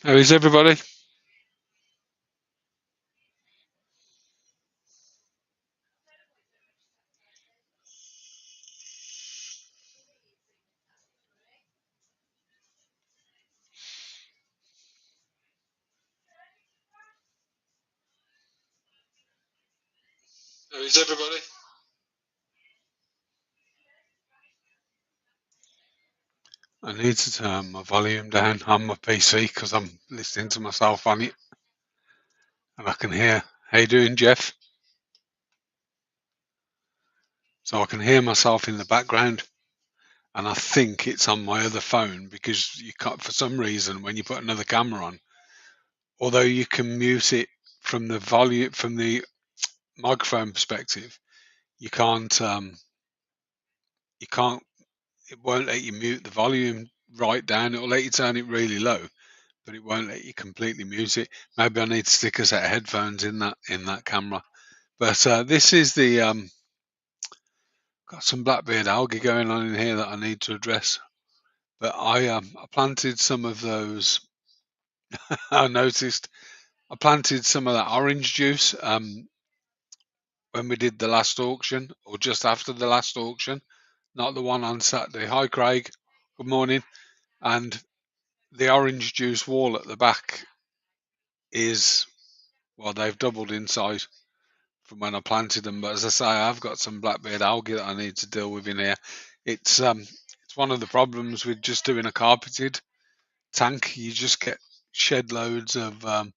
How is everybody? How is everybody? I need to turn my volume down on my PC because I'm listening to myself on it and I can hear. How you doing, Jeff? So I can hear myself in the background, and I think it's on my other phone because you can't, for some reason, when you put another camera on, although you can mute it from the volume from the microphone perspective, you can't. You can't. It won't let you mute the volume right down. It'll let you turn it really low, but it won't let you completely mute it. Maybe I need to stick a set of headphones in that camera. But this is the got some blackbeard algae going on in here that I need to address. But I planted some of those. I noticed I planted some of that orange juice when we did the last auction, or just after the last auction, not the one on Saturday. Hi, Craig. Good morning. And the orange juice wall at the back is, well, they've doubled in size from when I planted them. But as I say, I've got some blackbeard algae that I need to deal with in here. It's one of the problems with just doing a carpeted tank. You just get shed loads of.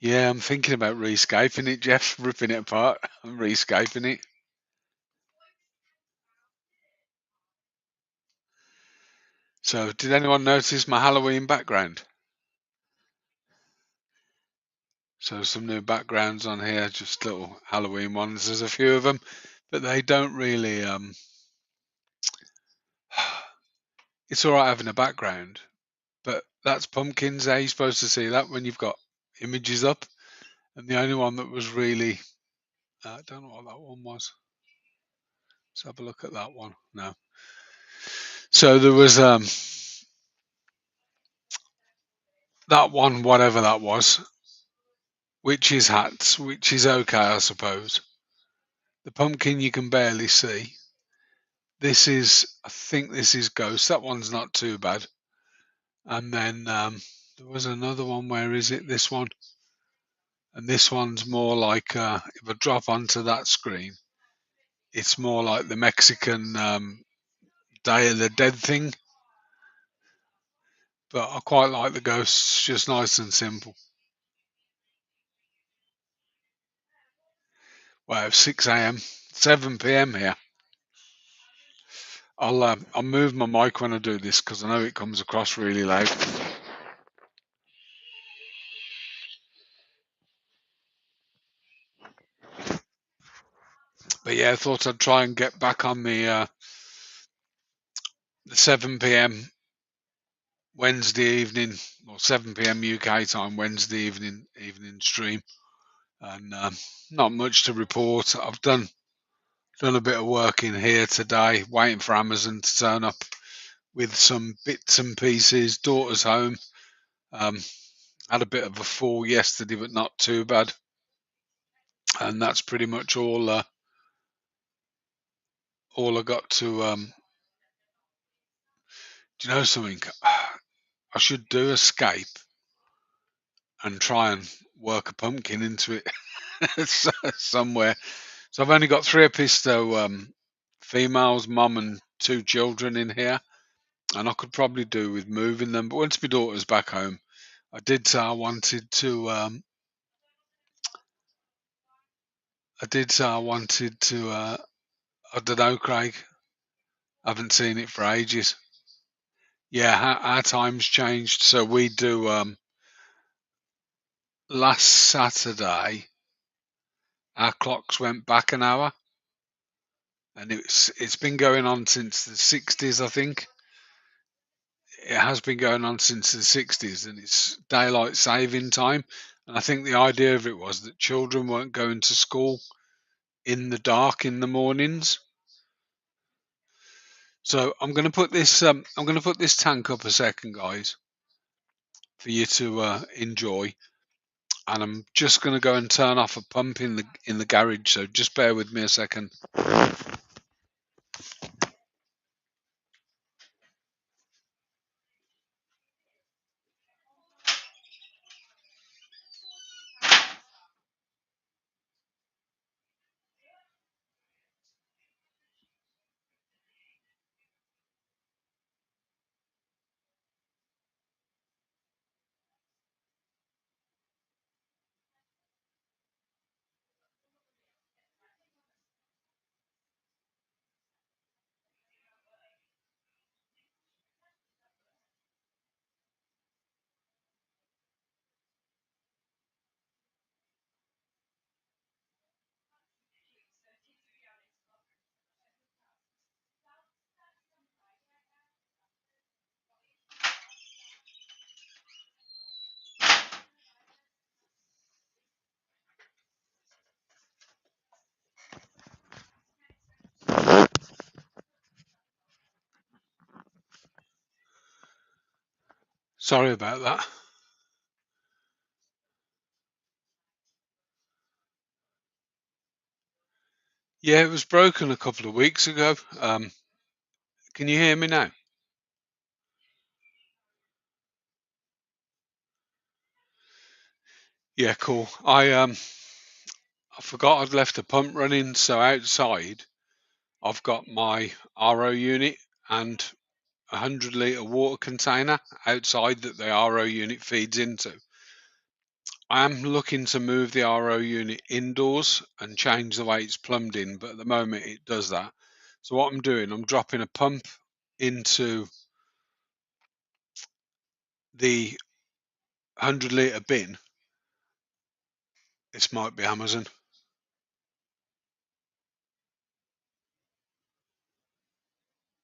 Yeah, I'm thinking about rescaping it, Jeff, ripping it apart. I'm rescaping it. So, did anyone notice my Halloween background? So, some new backgrounds on here, just little Halloween ones. There's a few of them, but they don't really. It's all right having a background, but that's pumpkins. How are you supposed to see that when you've got images up? And the only one that was really, I don't know what that one was. Let's have a look at that one. No. So there was that one, whatever that was, witches' hats, which is okay, I suppose. The pumpkin you can barely see. I think this is ghost. That one's not too bad. And then there was another one. Where is it? This one. And this one's more like, if I drop onto that screen, it's more like the Mexican Day of the Dead thing. But I quite like the ghosts, just nice and simple. Well, 6 a.m., 7 p.m. here. I'll move my mic when I do this because I know it comes across really loud. But yeah, I thought I'd try and get back on the 7 p.m. Wednesday evening, or 7 p.m. UK time Wednesday evening stream, and not much to report. I've done a bit of work in here today, waiting for Amazon to turn up with some bits and pieces. Daughter's home. Um, had a bit of a fall yesterday, but not too bad. And that's pretty much all I got to. Do you know something? I should do escape and try and work a pumpkin into it somewhere. So I've only got three Episto females, mum and two children in here, and I could probably do with moving them. But once my daughter's back home, I did say I wanted to. I did say I wanted to. I don't know, Craig. I haven't seen it for ages. Yeah, our time's changed. So we do. Last Saturday, our clocks went back an hour, and it's been going on since the 60s, I think. It has been going on since the 60s, and it's daylight saving time. And I think the idea of it was that children weren't going to school in the dark in the mornings. So I'm going to put this tank up a second, guys, for you to enjoy. And I'm just going to go and turn off a pump in the garage. So just bear with me a second. Sorry about that. Yeah, it was broken a couple of weeks ago. Can you hear me now? Yeah, cool. I forgot I'd left the pump running, so outside I've got my RO unit and a 100 litre water container outside that the RO unit feeds into. I am looking to move the RO unit indoors and change the way it's plumbed in, but at the moment it does that. So what I'm doing, I'm dropping a pump into the 100 litre bin. This might be Amazon.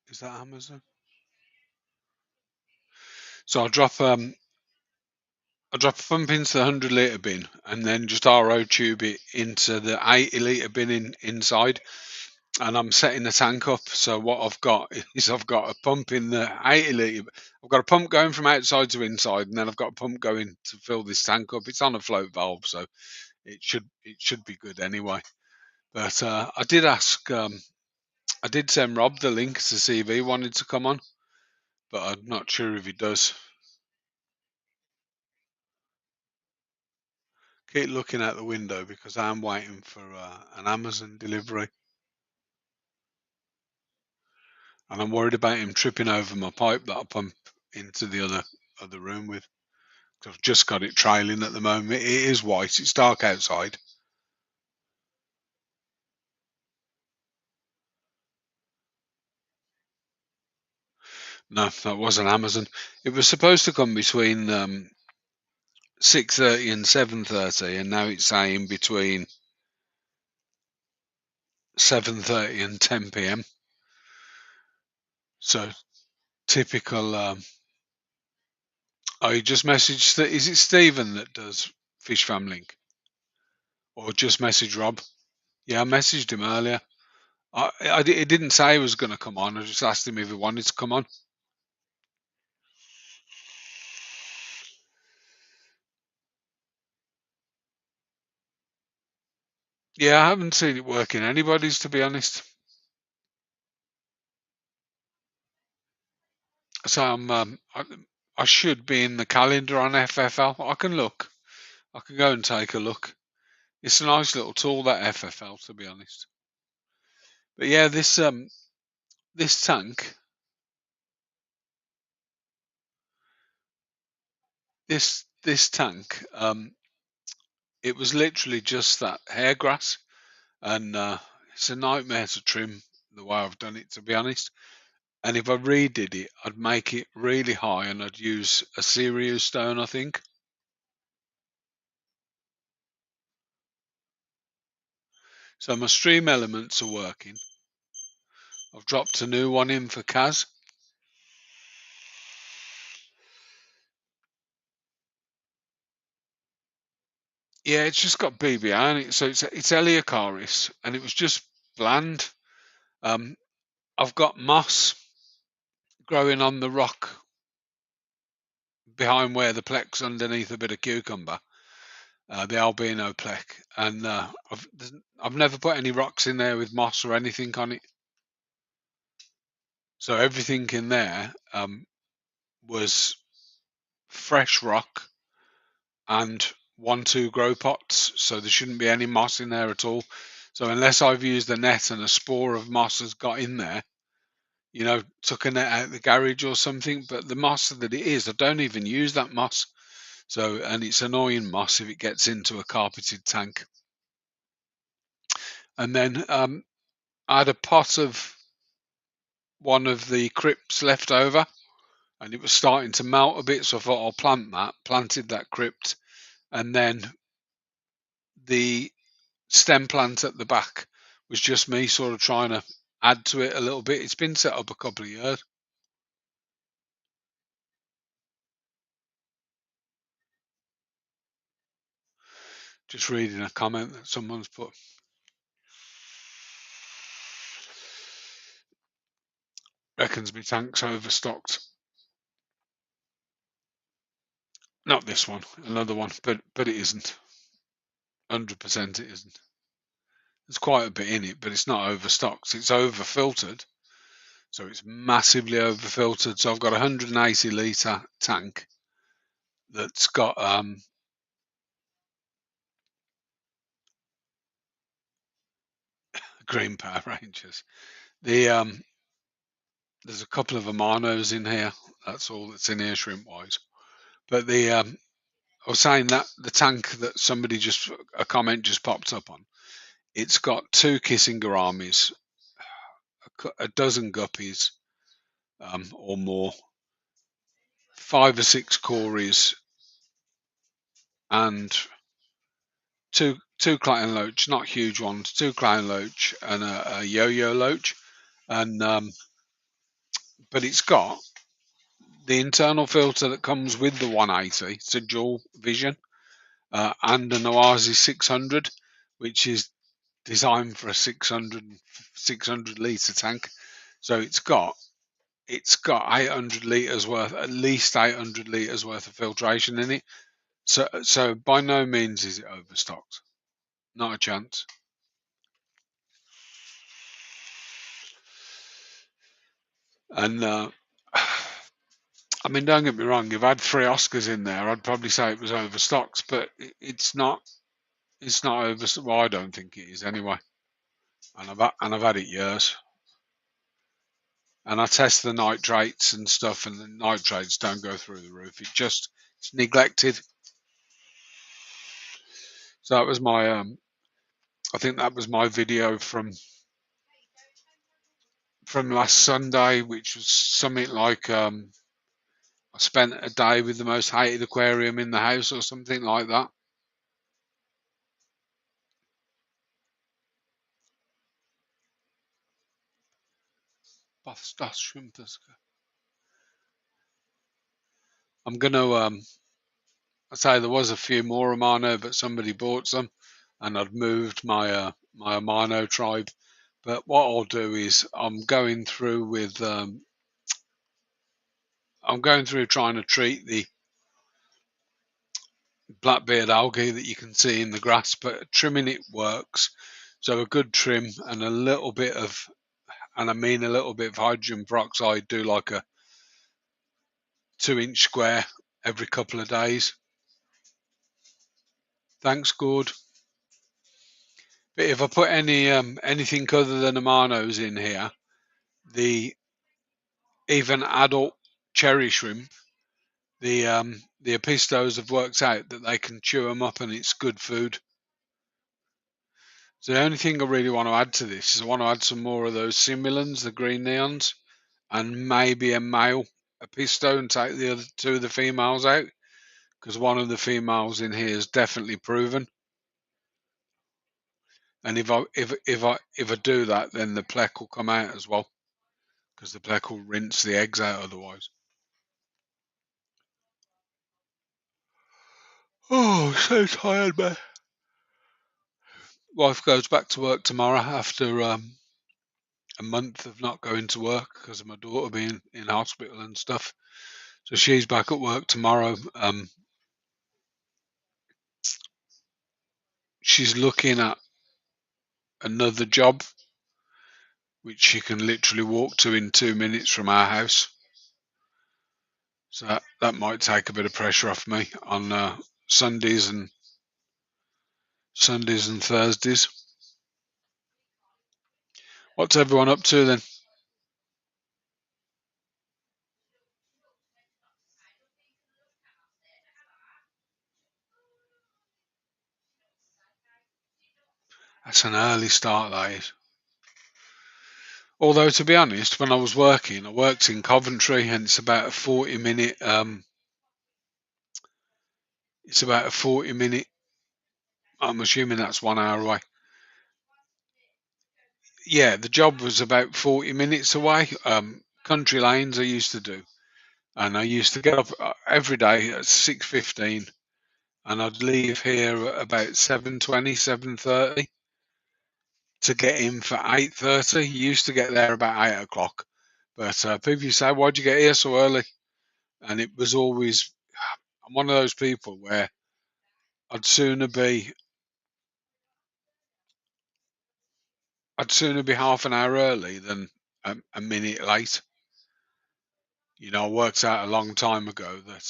Is that Amazon? So I'll drop a pump into the 100 litre bin and then just RO tube it into the 80 litre bin inside. And I'm setting the tank up. So what I've got is I've got a pump in the 80 litre. I've got a pump going from outside to inside, and then I've got a pump going to fill this tank up. It's on a float valve, so it should be good anyway. But I did send Rob the link to see if he wanted to come on, but I'm not sure if he does. Keep looking out the window because I'm waiting for an Amazon delivery, and I'm worried about him tripping over my pipe that I pump into the other room with. I've just got it trailing at the moment. It is white. It's dark outside. No, that wasn't Amazon. It was supposed to come between 6:30 and 7:30, and now it's saying between 7:30 and 10 p.m. So typical. Oh, you just messaged. Is it Stephen that does Fish Fam Link, or just message Rob? Yeah, I messaged him earlier. He didn't say he was going to come on. I just asked him if he wanted to come on. Yeah, I haven't seen it working anybody's, to be honest. So I should be in the calendar on FFL. I can look. I can go and take a look. It's a nice little tool, that FFL, to be honest. But yeah, this tank, this tank, it was literally just that hair grass, and it's a nightmare to trim the way I've done it, to be honest. And if I redid it, I'd make it really high, and I'd use a Sirius stone, I think. So my stream elements are working. I've dropped a new one in for Kaz. Yeah, it's just got BBI on it, so it's Eliocaris, and it was just bland. Um, I've got moss. growing on the rock behind where the plex underneath a bit of cucumber, the albino plec, and I've never put any rocks in there with moss or anything on it. So everything in there was fresh rock and 1-2 grow pots, so there shouldn't be any moss in there at all. So unless I've used a net and a spore of moss has got in there, took a net out of the garage or something, but the moss that it is, I don't even use that moss. So, and it's annoying moss if it gets into a carpeted tank. And then I had a pot of one of the crypts left over, and it was starting to melt a bit, so I thought I'll plant that. Planted that crypt, and then the stem plant at the back was just me sort of trying to add to it a little bit. It's been set up a couple of years. Just reading a comment that someone's put. Reckons my tank's overstocked. Not this one, another one, but it isn't. 100% it isn't. There's quite a bit in it, but it's not overstocked. It's over filtered, so it's massively over filtered. So I've got a 180 litre tank that's got Green Power Rangers. There's a couple of Amanos in here. That's all that's in here shrimp wise. But I was saying that the tank that a comment just popped up on, it's got 2 kissing gouramis, a dozen guppies, or more, 5 or 6 cories, and two clown loach, not huge ones, 2 clown loach and a yo-yo loach, and but it's got the internal filter that comes with the 180. It's a dual vision, and an Oasis 600, which is designed for a 600 litre tank. So it's got 800 litres worth, at least 800 litres worth of filtration in it. So by no means is it overstocked. Not a chance. And I mean, don't get me wrong. If I had 3 Oscars in there, I'd probably say it was overstocked, but it's not. It's not overstocked. Well, I don't think it is anyway. And I've had it years. And I test the nitrates and stuff, and the nitrates don't go through the roof. It's neglected. So that was my I think that was my video from last Sunday, which was something like I spent a day with the most hated aquarium in the house or something like that. I'm gonna I say there was a few more Amano, but somebody bought some, and I'd moved my Amano tribe. But what I'll do is I'm going through trying to treat the blackbeard algae that you can see in the grass, but trimming it works. So a good trim and a little bit of, and I mean a little bit of hydrogen peroxide, do like a 2-inch square every couple of days. Thanks, Gord. But if I put anything other than Amanos in here, the even adult cherry shrimp, the apistos have worked out that they can chew them up and it's good food. So the only thing I really want to add to this is I want to add some more of those simulans, the green neons, and maybe a male apisto and take the other 2 of the females out, because one of the females in here is definitely proven. And if I do that, then the plec will come out as well, because the plec will rinse the eggs out otherwise. Oh, so tired, man. Wife goes back to work tomorrow after a month of not going to work because of my daughter being in hospital and stuff. So she's back at work tomorrow. She's looking at another job which she can literally walk to in 2 minutes from our house. So that might take a bit of pressure off me on Sundays and Thursdays. What's everyone up to then? That's an early start, that is. Although to be honest, when I was working, I worked in Coventry, and it's about a 40 minute. It's about a 40 minute. I'm assuming that's 1 hour away. Yeah, the job was about 40 minutes away. Country lanes I used to do, and I used to get up every day at 6:15, and I'd leave here at about 7:20, 7:30 to get in for 8:30. You used to get there about 8 o'clock, but people used to say, "Why'd you get here so early?" And it was always, I'm one of those people where I'd sooner be I'd sooner be half an hour early than a minute late. I worked out a long time ago that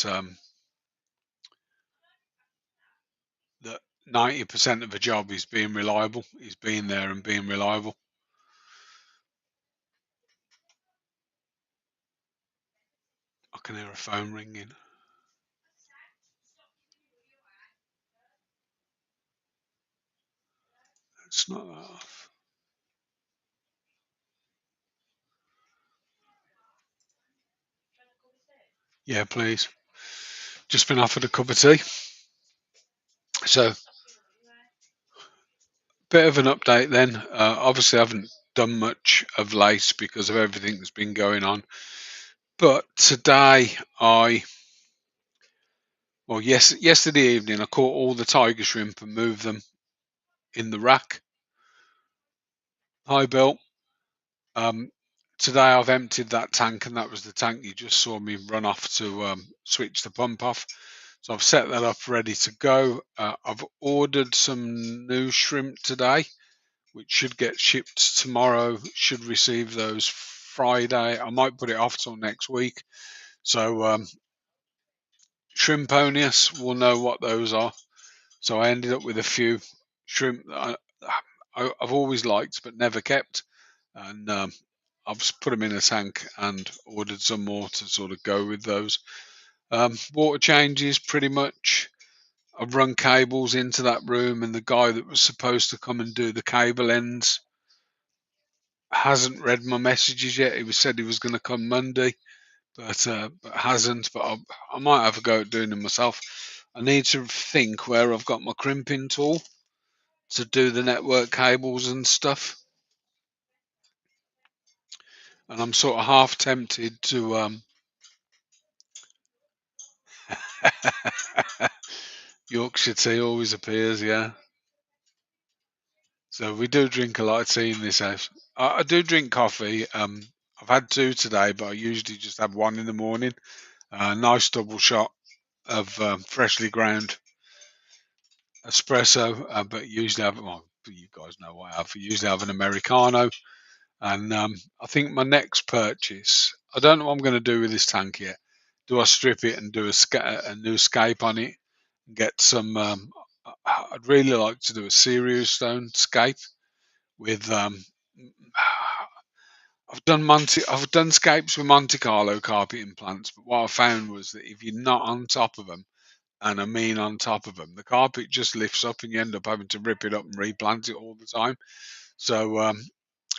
90% of a job is being reliable, is being there and being reliable. I can hear a phone ringing. It's not that off. Yeah, please. Just been offered a cup of tea. So, bit of an update then. Obviously, I haven't done much of late because of everything that's been going on. But today, yesterday evening, I caught all the tiger shrimp and moved them in the rack. Hi, Bill. Um, Today I've emptied that tank, and that was the tank you just saw me run off to switch the pump off. So I've set that up ready to go. I've ordered some new shrimp today, which should get shipped tomorrow. Should receive those Friday. I might put it off till next week. So Shrimponius will know what those are. So I ended up with a few shrimp that I've always liked but never kept, and I've put them in a tank and ordered some more to sort of go with those. Water changes pretty much. I've run cables into that room, and the guy that was supposed to come and do the cable ends hasn't read my messages yet. He said he was going to come Monday, but hasn't. But I might have a go at doing them myself. I need to think where I've got my crimping tool to do the network cables and stuff. And I'm sort of half tempted to Yorkshire tea always appears, yeah. So we do drink a lot of tea in this house. I do drink coffee. I've had two today, but I usually just have one in the morning. A nice double shot of freshly ground espresso, but usually have, well, you guys know what I have. I usually have an Americano. And I think my next purchase, I don't know what I'm going to do with this tank yet. Do I strip it and do a new scape on it and get some? I'd really like to do a serious stone scape with. I've done scapes with Monte Carlo carpet implants, but what I found was that if you're not on top of them and I mean on top of them, the carpet just lifts up and you end up having to rip it up and replant it all the time. So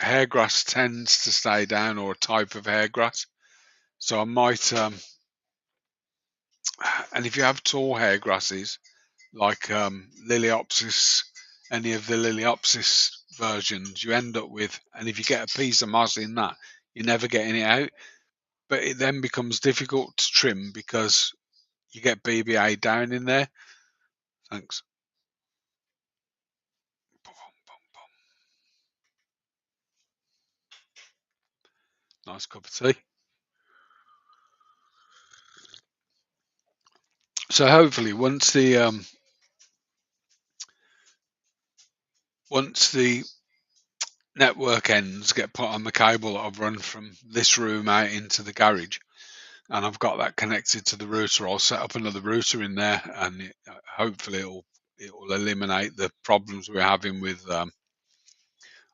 hairgrass tends to stay down, or a type of hairgrass. So I might, and if you have tall hair grasses like Liliopsis, any of the Liliopsis versions, you end up with, and if you get a piece of moss in that, you're never getting it out. But it then becomes difficult to trim because you get BBA down in there. Thanks. Nice cup of tea. So hopefully, once the network ends get put on the cable that I've run from this room out into the garage, and I've got that connected to the router, I'll set up another router in there, and hopefully it will eliminate the problems we're having with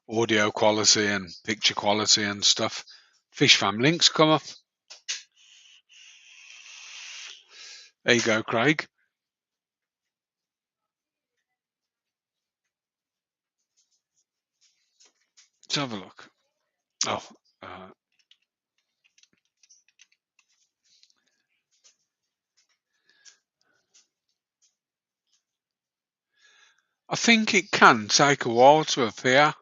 audio quality and picture quality and stuff. Fish fam links come up. There you go, Craig. Let's have a look. Oh, uh, I think it can take a while to appear.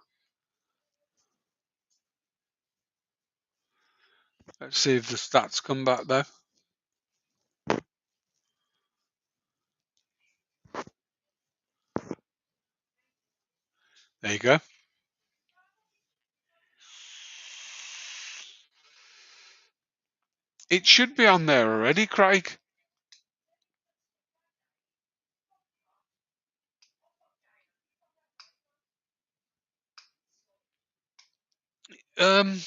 Let's see if the stats come back though. There you go. It should be on there already, Craig. Um,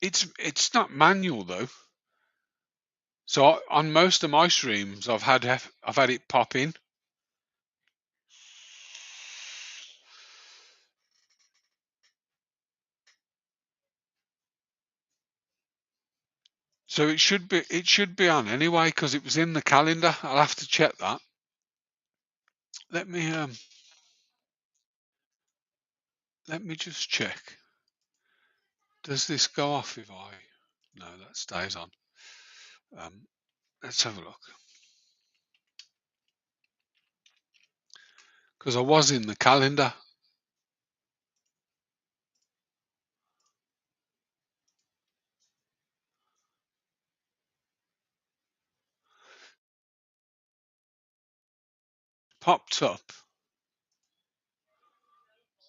it's not manual though. So on most of my streams, I've had it pop in. So it should be on anyway because it was in the calendar. I'll have to check that. Let me let me just check. Does this go off if I? No, that stays on. Um, let's have a look. Because I was in the calendar. Popped up.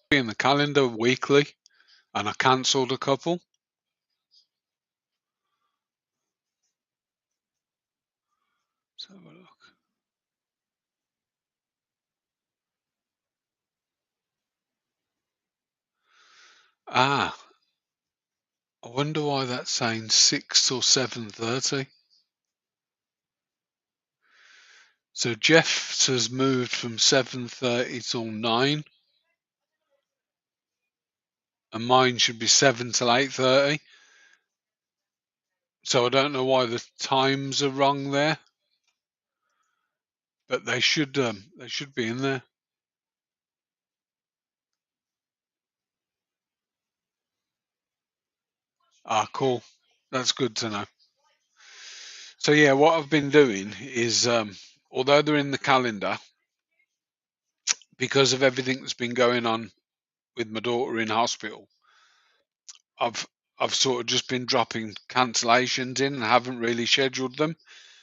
Be in the calendar weekly, and I cancelled a couple. Let's have a look. Ah, I wonder why that's saying 6 till 7:30. So Jeff's has moved from 7:30 till 9, and mine should be 7 till 8:30. So I don't know why the times are wrong there, but they should be in there. Ah, cool. That's good to know. So yeah, what I've been doing is, although they're in the calendar, because of everything that's been going on with my daughter in hospital, I've I've sort of just been dropping cancellations in and haven't really scheduled them.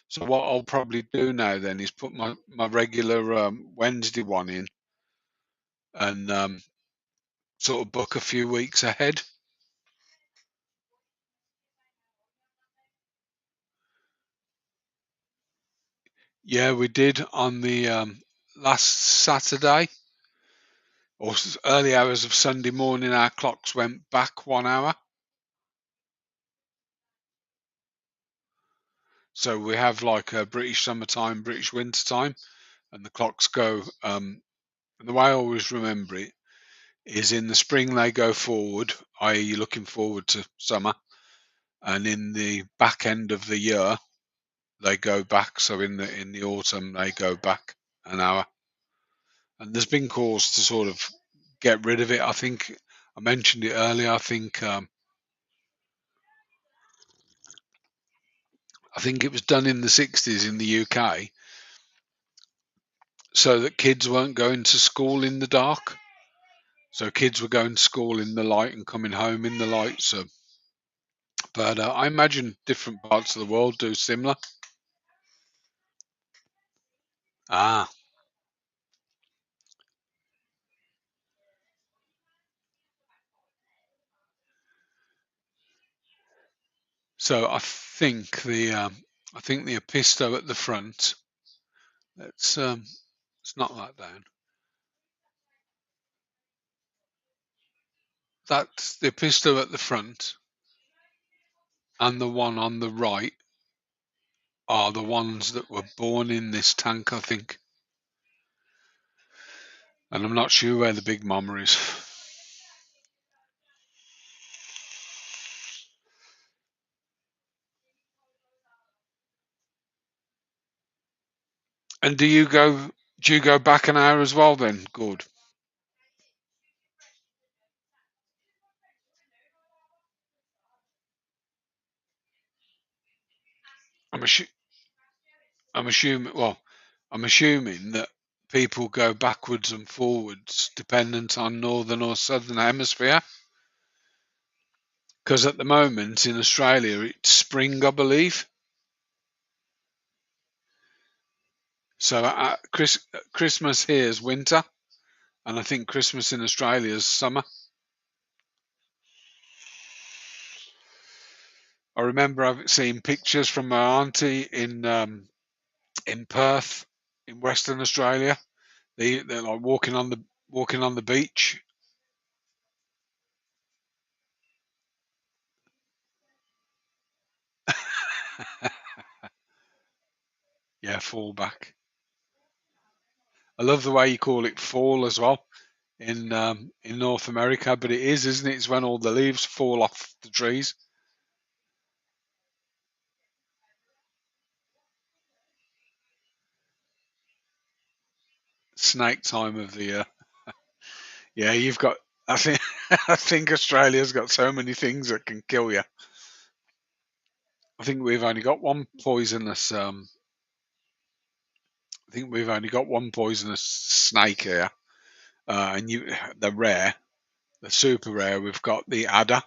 So what I'll probably do now then is put my regular Wednesday one in and sort of book a few weeks ahead. Yeah, we did on the last Saturday or early hours of Sunday morning. Our clocks went back 1 hour, so we have like a British summertime, British wintertime, and the clocks go. And the way I always remember it is in the spring they go forward, i.e., you're looking forward to summer, and in the back end of the year they go back. So in the autumn they go back an hour, and there's been calls to sort of get rid of it. I think I mentioned it earlier. I think it was done in the 60s in the UK so that kids weren't going to school in the dark. So kids were going to school in the light and coming home in the light. So, but I imagine different parts of the world do similar. Ah, So I think the Episto at the front. Let's knock that down. That's the Episto at the front, and the one on the right are the ones that were born in this tank, I think. And I'm not sure where the big mama is. And do you go back an hour as well then? Good. I'm assu- I'm assuming I'm assuming that people go backwards and forwards dependent on northern or southern hemisphere. Because at the moment in Australia it's spring, I believe. So Christmas here is winter, and I think Christmas in Australia is summer. I remember I've seen pictures from my auntie in Perth, in Western Australia. They're like walking on the beach. Yeah, fall back. I love the way you call it fall as well in North America, but it is, isn't it? It's when all the leaves fall off the trees. Snake time of the year. Yeah, you've got. I think I think Australia's got so many things that can kill you. I think we've only got one poisonous. I think we've only got one poisonous snake here, and they're rare. They're super rare. We've got the adder,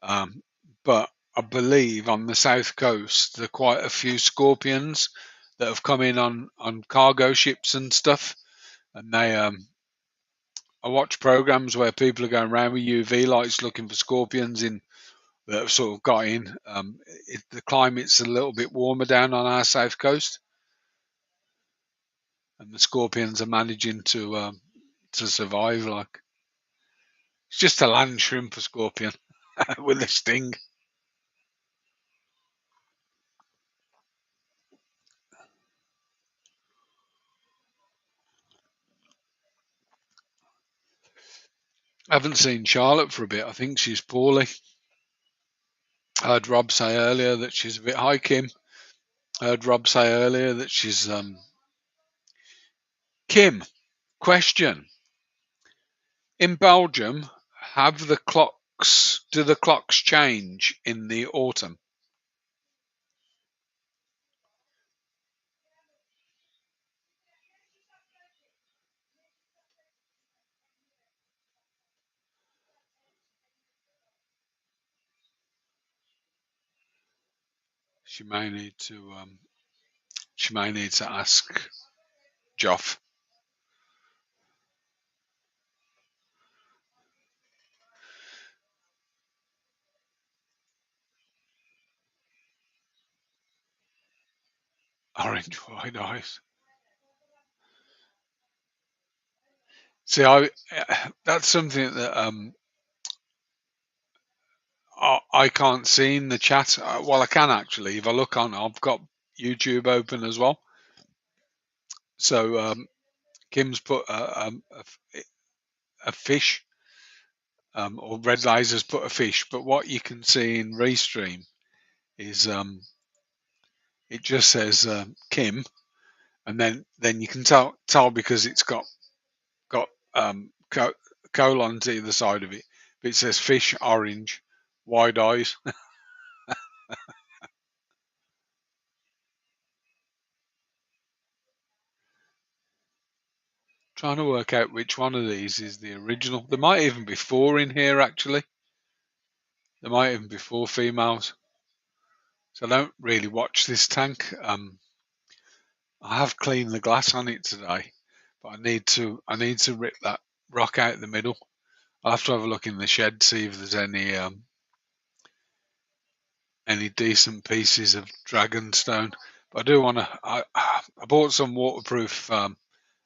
um, but I believe on the south coast there are quite a few scorpions that have come in on cargo ships and stuff. And I watch programs where people are going around with UV lights looking for scorpions in that have sort of got in. The climate's a little bit warmer down on our south coast, and the scorpions are managing to survive. Like it's just a land shrimp, a scorpion with a sting. I haven't seen Charlotte for a bit. I think she's poorly. I heard Rob say earlier that she's a bit high. Kim. I heard Rob say earlier that she's Kim. Question: in Belgium, have the clocks? Do the clocks change in the autumn? She may need to. She may need to ask Joff. Orange wide eyes. See, that's something that I can't see in the chat. Well, I can actually. If I look on, I've got YouTube open as well. So Kim's put a fish, or Red Laser's put a fish. But what you can see in Restream is it just says Kim, and then you can tell because it's got colons either side of it. But it says fish orange, wide eyes. Trying to work out which one of these is the original. There might even be four in here actually. There might even be four females. So I don't really watch this tank. I have cleaned the glass on it today, but I need to rip that rock out the middle. I'll have to have a look in the shed, see if there's any any decent pieces of dragonstone. But I do want to. I bought some waterproof,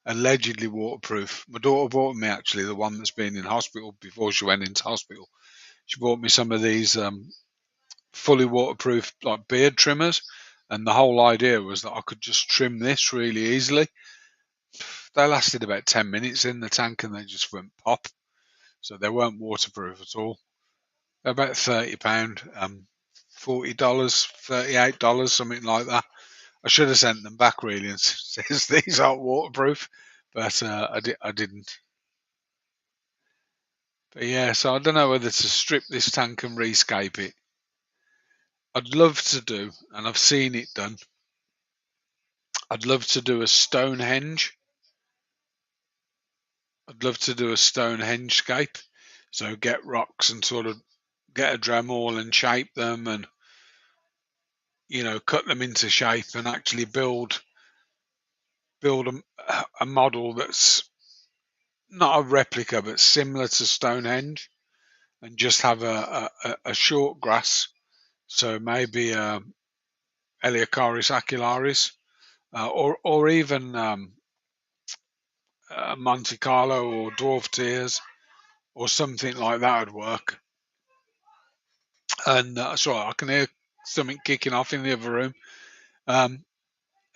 allegedly waterproof. My daughter bought me actually the one that's been in hospital before she went into hospital. She bought me some of these fully waterproof like beard trimmers, and the whole idea was that I could just trim this really easily. They lasted about 10 minutes in the tank, and they just went pop. So they weren't waterproof at all. They're about £30, $40, $38, something like that. I should have sent them back really and says these aren't waterproof, but I didn't. But yeah, so I don't know whether to strip this tank and rescape it. I'd love to do, and I've seen it done. I'd love to do a Stonehenge. I'd love to do a Stonehenge scape. So get rocks and sort of get a Dremel and shape them, and cut them into shape and actually build a model that's not a replica but similar to Stonehenge, and just have a short grass. So maybe Eleocharis acularis, or even Monte Carlo or dwarf tears or something like that would work. And sorry, I can hear something kicking off in the other room. Um,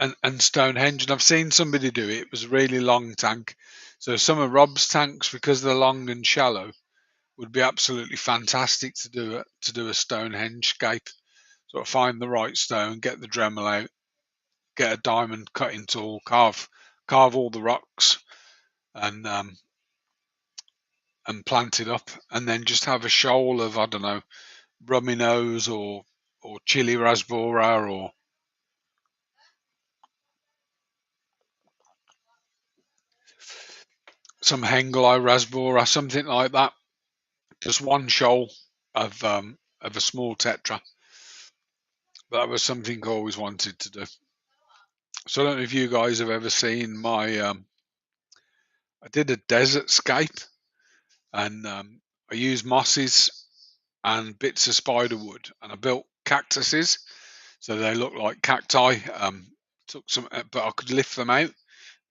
and Stonehenge, and I've seen somebody do it. It was a really long tank. So some of Rob's tanks, because they're long and shallow, would be absolutely fantastic to do a Stonehenge scape. Sort of find the right stone, get the Dremel out, get a diamond cutting tool, carve all the rocks, and plant it up, and then just have a shoal of, I don't know, rummy nose or chili rasbora or some Hengeli rasbora, something like that. Just one shoal of a small tetra. But that was something I always wanted to do. So I don't know if you guys have ever seen my. I did a desert scape, and I used mosses and bits of spider wood, and I built cactuses, so they look like cacti. Took some, but I could lift them out,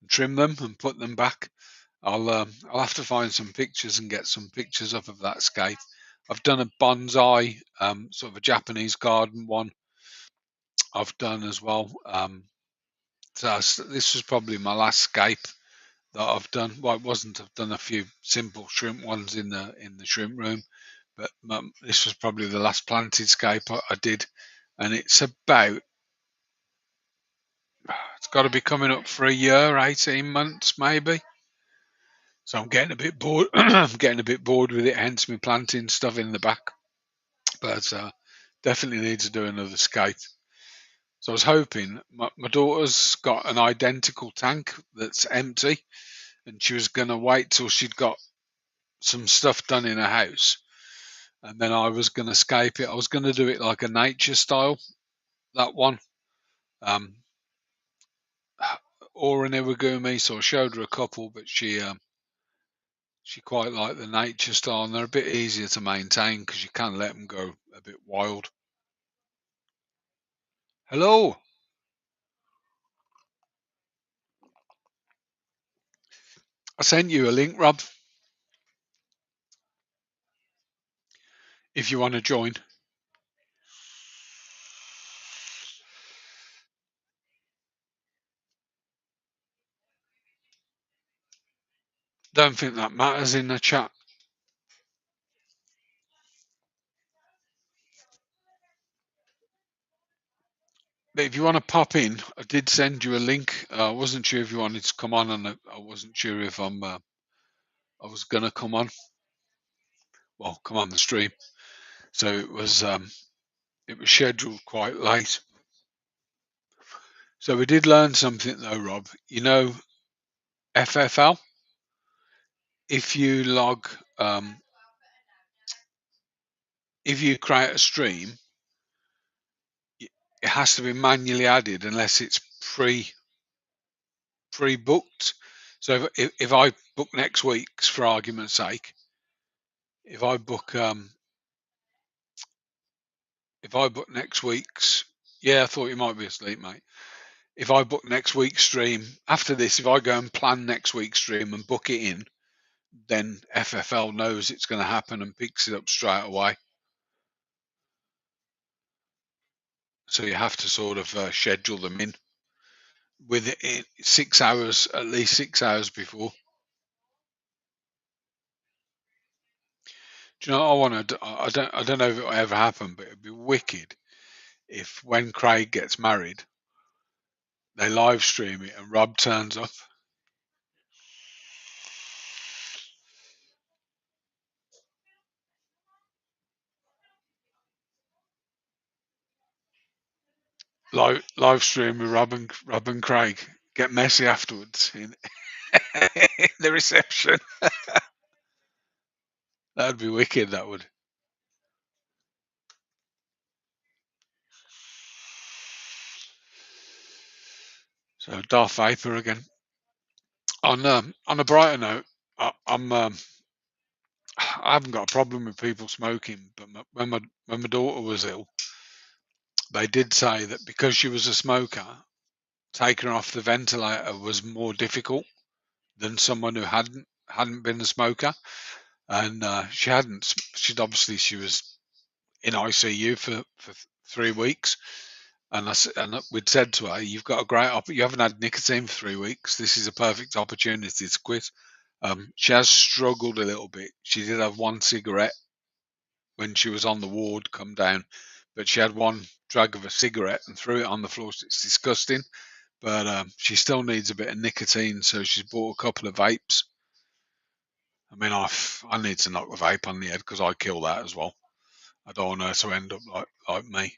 and trim them, and put them back. I'll have to find some pictures and get some pictures up of that scape. I've done a bonsai, sort of a Japanese garden one. I've done as well. So this was probably my last scape that I've done. Well, it wasn't. I've done a few simple shrimp ones in the shrimp room, but this was probably the last planted scape I did, and it's got to be coming up for a year, 18 months maybe. So I'm getting a bit bored. I'm getting a bit bored with it. Hence me planting stuff in the back, but definitely need to do another scape. So I was hoping my daughter's got an identical tank that's empty, and she was going to wait till she'd got some stuff done in her house, and then I was going to scape it. I was going to do it like a nature style, that one, um, or an Iwagumi. So I showed her a couple, but she quite liked the nature style, and they're a bit easier to maintain because you can let them go a bit wild. Hello, I sent you a link, Rob, if you want to join. Don't think that matters in the chat. But if you want to pop in, I did send you a link. I wasn't sure if you wanted to come on, and I wasn't sure if I was gonna come on. Well, come on the stream. So it was scheduled quite late. So we did learn something though, Rob. FFL. If you log, if you create a stream, it has to be manually added unless it's pre-booked. So if I book next week's, for argument's sake, if I book if I book next week's, yeah, I thought you might be asleep, mate. If I book next week's stream after this, if I go and plan next week's stream and book it in, then FFL knows it's going to happen and picks it up straight away. So you have to sort of schedule them in with it 6 hours, at least 6 hours before. Do you know what I want to? I don't know if it'll ever happen, but it'd be wicked if when Craig gets married, they live stream it and Rob turns up. Live stream with Rob and Craig get messy afterwards in, in the reception. That'd be wicked. That would. So Darth Vapor again. On a brighter note, I haven't got a problem with people smoking, but when my daughter was ill, they did say that because she was a smoker, taking her off the ventilator was more difficult than someone who hadn't been a smoker, and she hadn't. She was in ICU for 3 weeks, and we'd said to her, "You've got a you haven't had nicotine for 3 weeks. This is a perfect opportunity to quit." She has struggled a little bit. She did have one cigarette when she was on the ward come down, but she had one drag of a cigarette and threw it on the floor. It's disgusting, but she still needs a bit of nicotine, so she's bought a couple of vapes. I mean, I need to knock the vape on the head because I kill that as well. I don't want her to end up like me.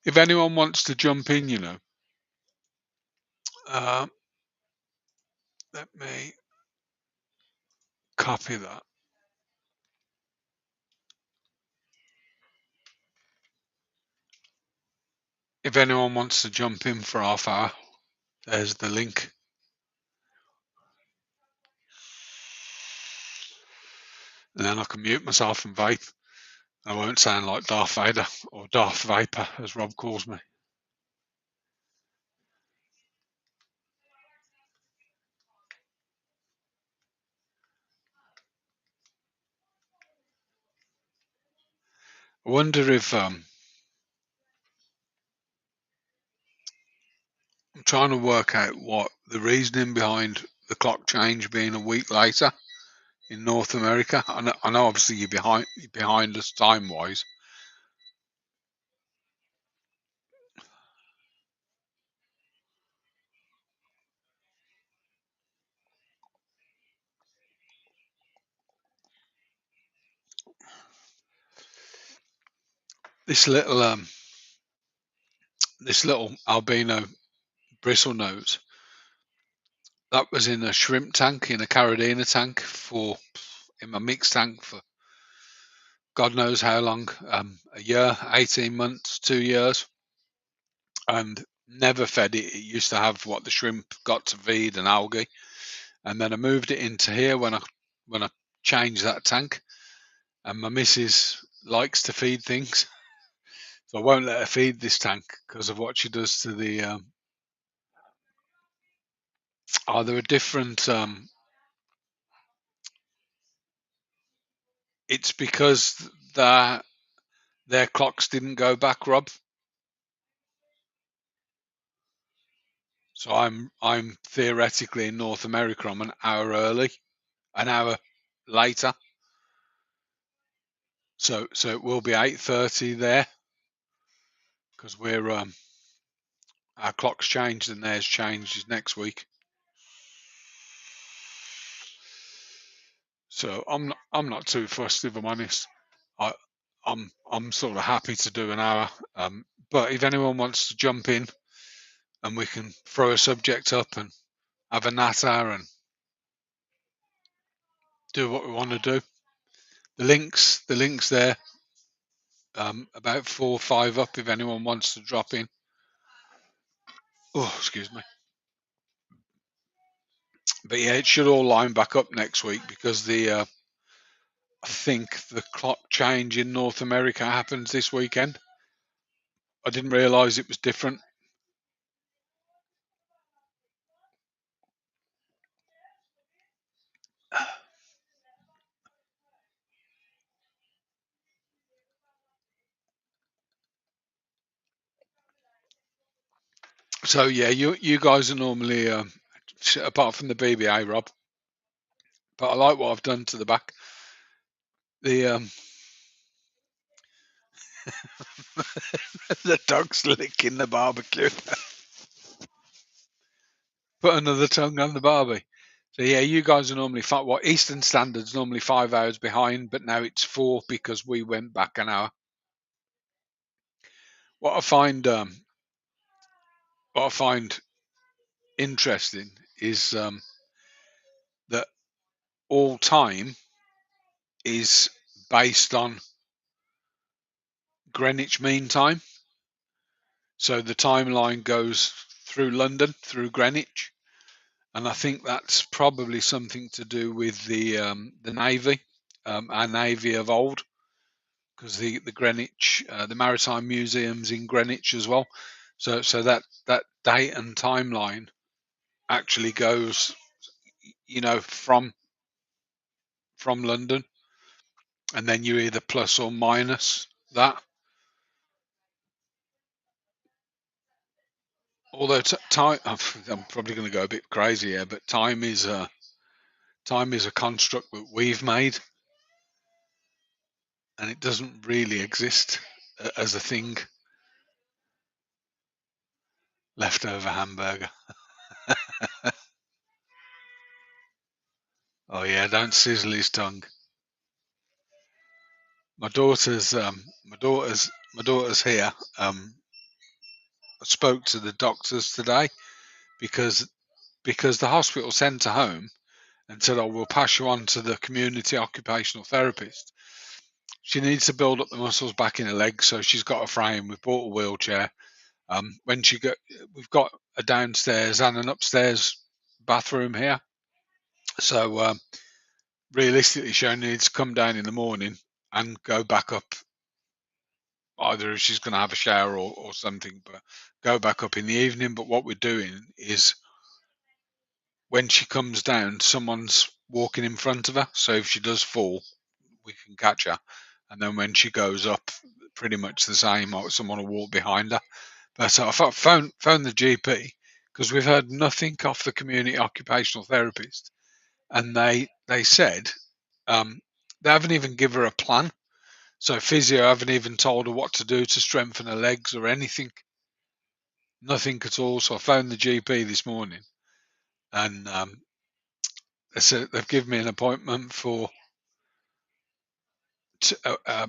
If anyone wants to jump in, uh, let me copy that. If anyone wants to jump in for half hour, there's the link. And then I can mute myself and vape. I won't sound like Darth Vader or Darth Vapor, as Rob calls me. I wonder if I'm trying to work out what the reasoning behind the clock change being a week later in North America. I know obviously you're behind us time wise. This little albino bristle nose that was in a shrimp tank, in a carabiner tank in my mixed tank for God knows how long, a year, 18 months, 2 years, and never fed it. It used to have what the shrimp got to feed and algae, and then I moved it into here when I changed that tank, and my missus likes to feed things, so I won't let her feed this tank because of what she does to the. There are different. It's because their clocks didn't go back, Rob. So I'm theoretically in North America. I'm an hour early, an hour later. So it will be 8:30 there because we're our clock's changed and theirs changes next week. So I'm not too fussed if I'm honest. I I'm sort of happy to do an hour. But if anyone wants to jump in and we can throw a subject up and have a natter and do what we want to do. The links there, about 4 or 5 up if anyone wants to drop in. Oh, excuse me. But yeah, it should all line back up next week because I think the clock change in North America happens this weekend. I didn't realise it was different. So yeah, you guys are normally apart from the BBA, Rob. But I like what I've done to the back. The the dog's licking the barbecue. Put another tongue on the barbie. So yeah, you guys are normally what Eastern Standard's normally 5 hours behind, but now it's 4 because we went back an hour. What I find what I find interesting is that all time is based on Greenwich Mean Time. So the timeline goes through London, through Greenwich, and I think that's probably something to do with the navy, our navy of old, because the Greenwich, the Maritime Museum's in Greenwich as well. So that date and timeline actually goes, from London, and then you either plus or minus that. Although time, I'm probably going to go a bit crazy here, but time is a construct that we've made, and it doesn't really exist as a thing. Leftover hamburger. Oh yeah, don't sizzle his tongue. My daughter's here. I spoke to the doctors today because the hospital sent her home and said, "Oh, we'll pass you on to the community occupational therapist." She needs to build up the muscles back in her legs, so she's got a frame. We've bought a wheelchair. We've got a downstairs and an upstairs bathroom here. So realistically, she only needs to come down in the morning and go back up. Either if she's going to have a shower or something, but go back up in the evening. But what we're doing is when she comes down, someone's walking in front of her. So if she does fall, we can catch her. And then when she goes up, pretty much the same. Someone will walk behind her. But so I phoned the GP because we've heard nothing off the community occupational therapist, and they said they haven't even given her a plan. So physio haven't even told her what to do to strengthen her legs or anything. Nothing at all. So I phoned the GP this morning, and they said they've given me an appointment for a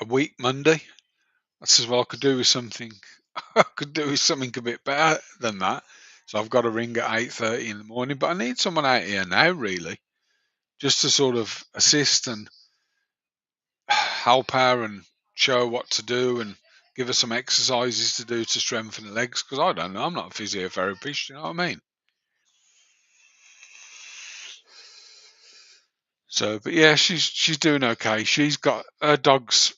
week Monday. I says, well, I could do with something. I could do with something a bit better than that. So I've got to ring at 8:30 in the morning, but I need someone out here now, really, just to sort of assist and help her and show her what to do and give her some exercises to do to strengthen the legs. Because I don't know, I'm not a physiotherapist. You know what I mean? So, but yeah, she's doing okay. She's got her dog's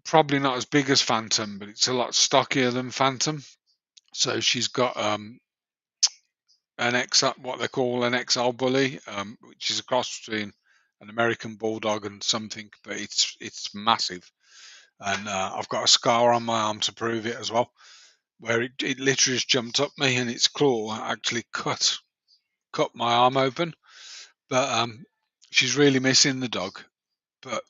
probably not as big as Phantom, but it's a lot stockier than Phantom. So she's got an what they call an XL bully, which is a cross between an American bulldog and something, but it's massive. And I've got a scar on my arm to prove it as well, where it literally just jumped up me and its claw actually cut my arm open. But she's really missing the dog. But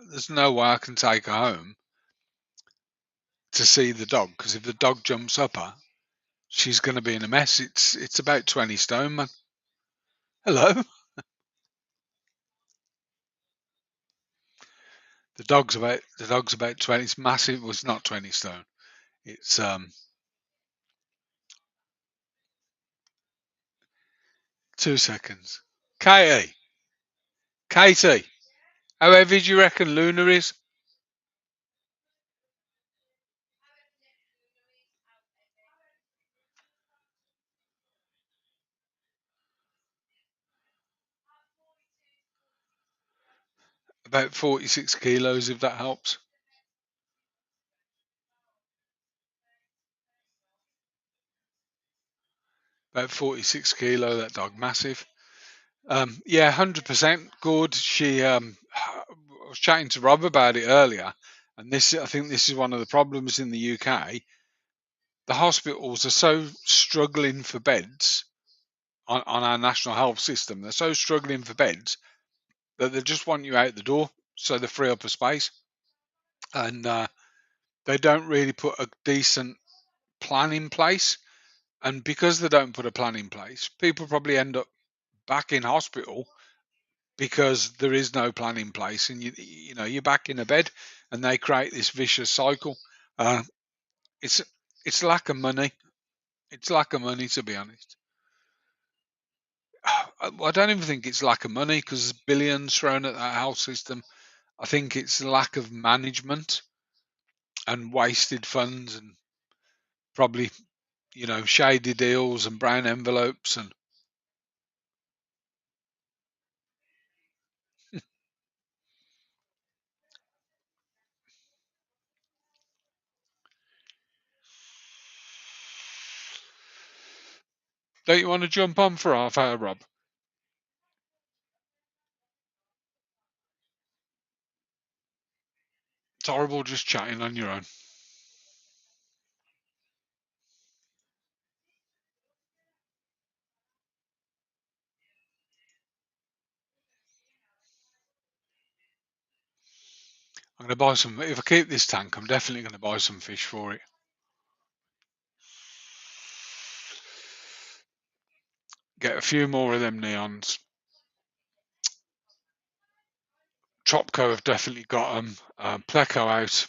there's no way I can take her home to see the dog because if the dog jumps up her, she's going to be in a mess. It's about 20 stone, man. Hello. The dog's about 20. It's massive. Well, it's not 20 stone. It's 2 seconds. Katie, how heavy do you reckon Luna is? About 46 kilos, if that helps. About 46 kilo, that dog, massive. Yeah, 100% good. I was chatting to Rob about it earlier, and I think this is one of the problems in the UK. The hospitals are so struggling for beds on our national health system. They're so struggling for beds that they just want you out the door, so they free up a space, and they don't really put a decent plan in place. And because they don't put a plan in place, people probably end up back in hospital because there is no plan in place, and you're back in a bed, and they create this vicious cycle. Uh, it's it's lack of money. It's lack of money, to be honest. I don't even think it's lack of money because there's billions thrown at that health system. I think it's lack of management and wasted funds and probably shady deals and brown envelopes. And don't you want to jump on for half hour, Rob? It's horrible just chatting on your own. I'm going to buy some. If I keep this tank, I'm definitely going to buy some fish for it. Get a few more of them neons. Tropco have definitely got them. Pleco out.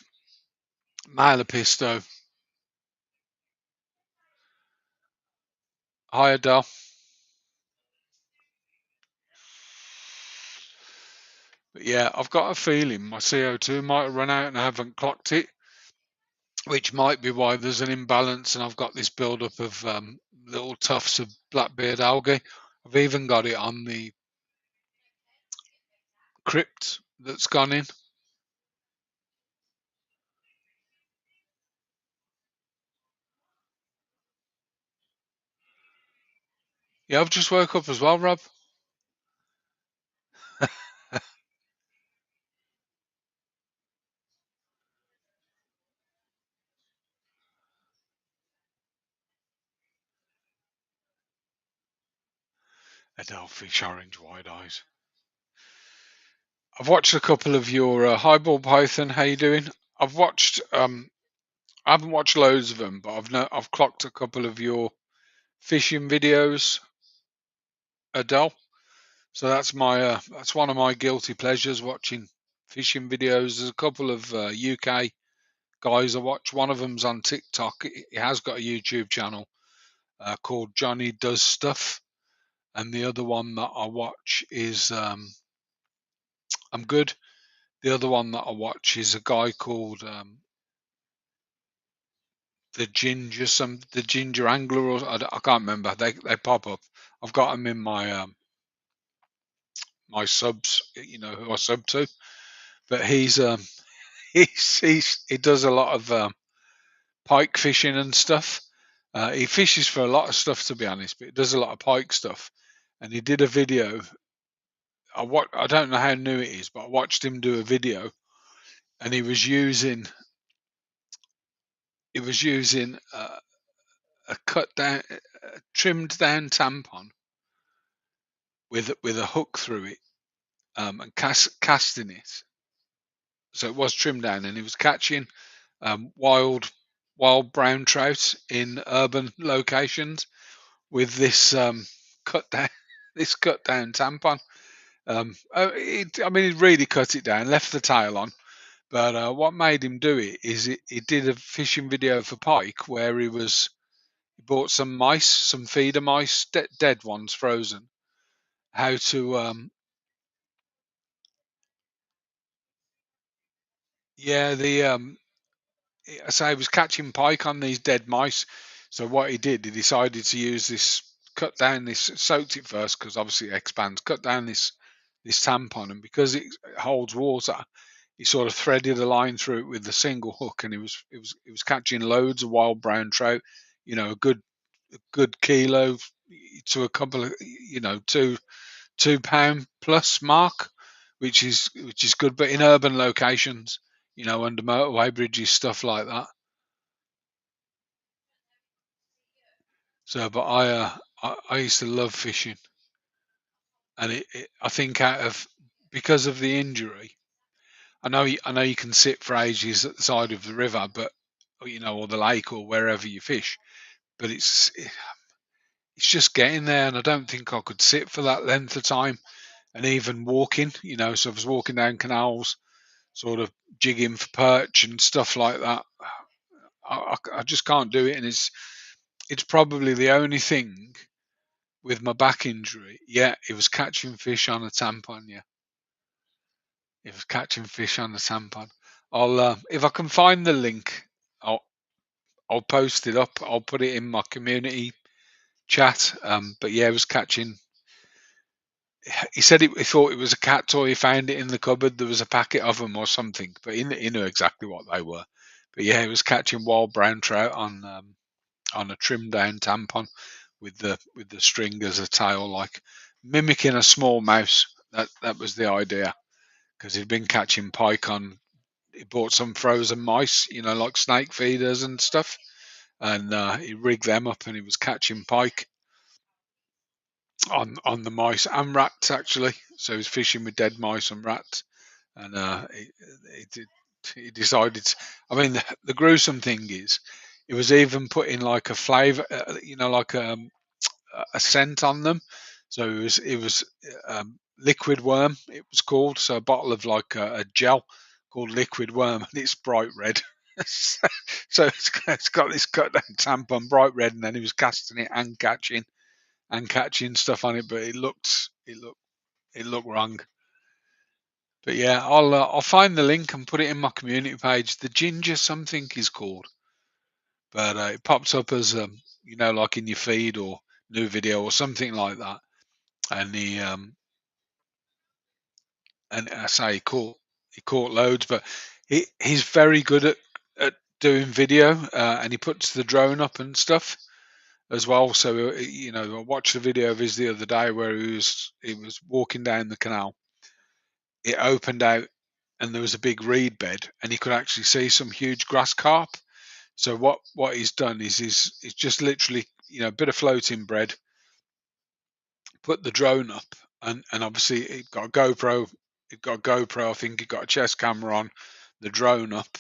Malapisto. Hi, Adele. But yeah, I've got a feeling my CO2 might have run out and I haven't clocked it, which might be why there's an imbalance and I've got this build-up of little tufts of blackbeard algae. I've even got it on the crypt that's gone in. Yeah, I've just woke up as well, Rob. Adelphish orange wide eyes. I've watched a couple of your highball python. How you doing? I've watched. I haven't watched loads of them, but I've clocked a couple of your fishing videos, Adele. So that's one of my guilty pleasures, watching fishing videos. There's a couple of UK guys I watch. One of them's on TikTok. He has got a YouTube channel called Johnny Does Stuff, and the other one that I watch is I'm Good. The other one that I watch is a guy called the Ginger Angler, or I can't remember. They pop up. I've got them in my subs, who I sub to. But he does a lot of pike fishing and stuff. He fishes for a lot of stuff, to be honest, but he does a lot of pike stuff. And he did a video. I don't know how new it is, but I watched him do a video, and he was using a cut down, a trimmed down tampon with a hook through it, and casting it. So it was trimmed down, and he was catching wild brown trout in urban locations with this cut down this cut down tampon. I mean, he really cut it down, left the tail on. But what made him do it is he did a fishing video for pike where he bought some mice, some feeder mice, dead ones, frozen. How to yeah the So he was catching pike on these dead mice. So what he did, he decided to use this, cut down this, soaked it first because obviously it expands. Cut down this this tampon, and because it holds water, he sort of threaded a line through it with a single hook, and it was catching loads of wild brown trout. A good kilo to a couple of, 2 pound plus mark, which is good. But in urban locations, under motorway bridges, stuff like that. So, but I used to love fishing, and I think because of the injury, I know you can sit for ages at the side of the river, but or the lake or wherever you fish, but it's just getting there, and I don't think I could sit for that length of time, and even walking, so I was walking down canals, sort of jigging for perch and stuff like that. I just can't do it, and it's probably the only thing with my back injury. Yeah, it was catching fish on a tampon. Yeah, it was catching fish on a tampon. If I can find the link, I'll post it up. I'll put it in my community chat. But yeah, it was catching. He said he thought it was a cat toy. He found it in the cupboard. There was a packet of them or something, but he knew exactly what they were. But yeah, he was catching wild brown trout on a trimmed down tampon with the string as a tail, like mimicking a small mouse. That was the idea, because he'd been catching pike on. He bought some frozen mice, like snake feeders and stuff, and he rigged them up, and he was catching pike on the mice and rats actually. So he was fishing with dead mice and rats, and he decided. I mean, the gruesome thing is, it was even putting like a flavour, like a scent on them. So it was liquid worm. It was called, so a bottle of like a gel called liquid worm, and it's bright red. So it's got this cut down tampon, bright red, and then he was casting it and catching stuff on it, but it looked wrong. But yeah, I'll find the link and put it in my community page. The ginger something is called, but it pops up as like in your feed or new video or something like that. And I say he caught loads, but he's very good at doing video, and he puts the drone up and stuff as well. So I watched the video of his the other day where he was walking down the canal. It opened out, and there was a big reed bed, and he could actually see some huge grass carp. So what he's done is he's just literally, a bit of floating bread, put the drone up, and obviously it got a GoPro. It got a GoPro. I think he got a chest camera on the drone up,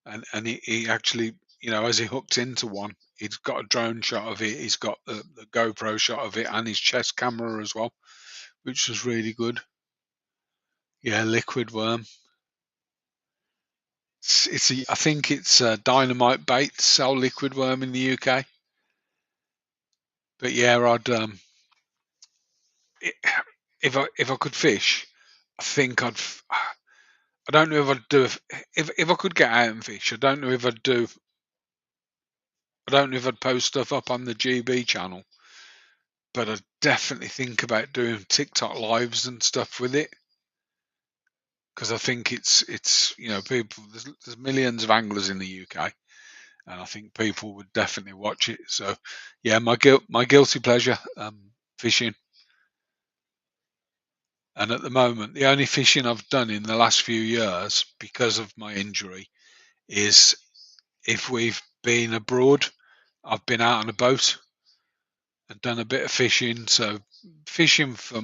and he actually, as he hooked into one, he's got a drone shot of it. He's got the GoPro shot of it and his chest camera as well, which was really good. Yeah, liquid worm. I think it's Dynamite Bait sell liquid worm in the UK. But yeah, i- if I could fish, I think I don't know if I'd do if I could get out and fish. I don't know if I'd do. I don't know if I'd post stuff up on the GB channel, but I'd definitely think about doing TikTok lives and stuff with it, because I think it's people. There's millions of anglers in the UK, and I think people would definitely watch it. So yeah, my guilty pleasure, fishing. And at the moment, the only fishing I've done in the last few years because of my injury is if we've been abroad. I've been out on a boat and done a bit of fishing. So fishing for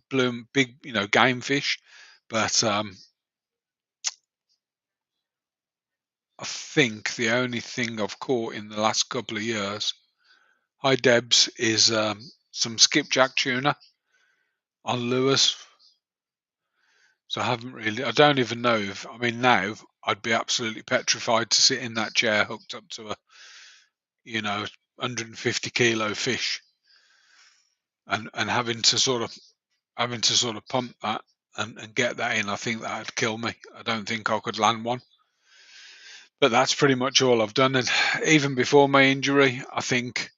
bloom big, game fish. But I think the only thing I've caught in the last couple of years, hi Debs, is some skipjack tuna on lures. So I haven't really. I don't even know if. I mean, now I'd be absolutely petrified to sit in that chair hooked up to a 150 kilo fish, and having to sort of pump that and get that in. I think that'd kill me. I don't think I could land one. But that's pretty much all I've done. And even before my injury, I think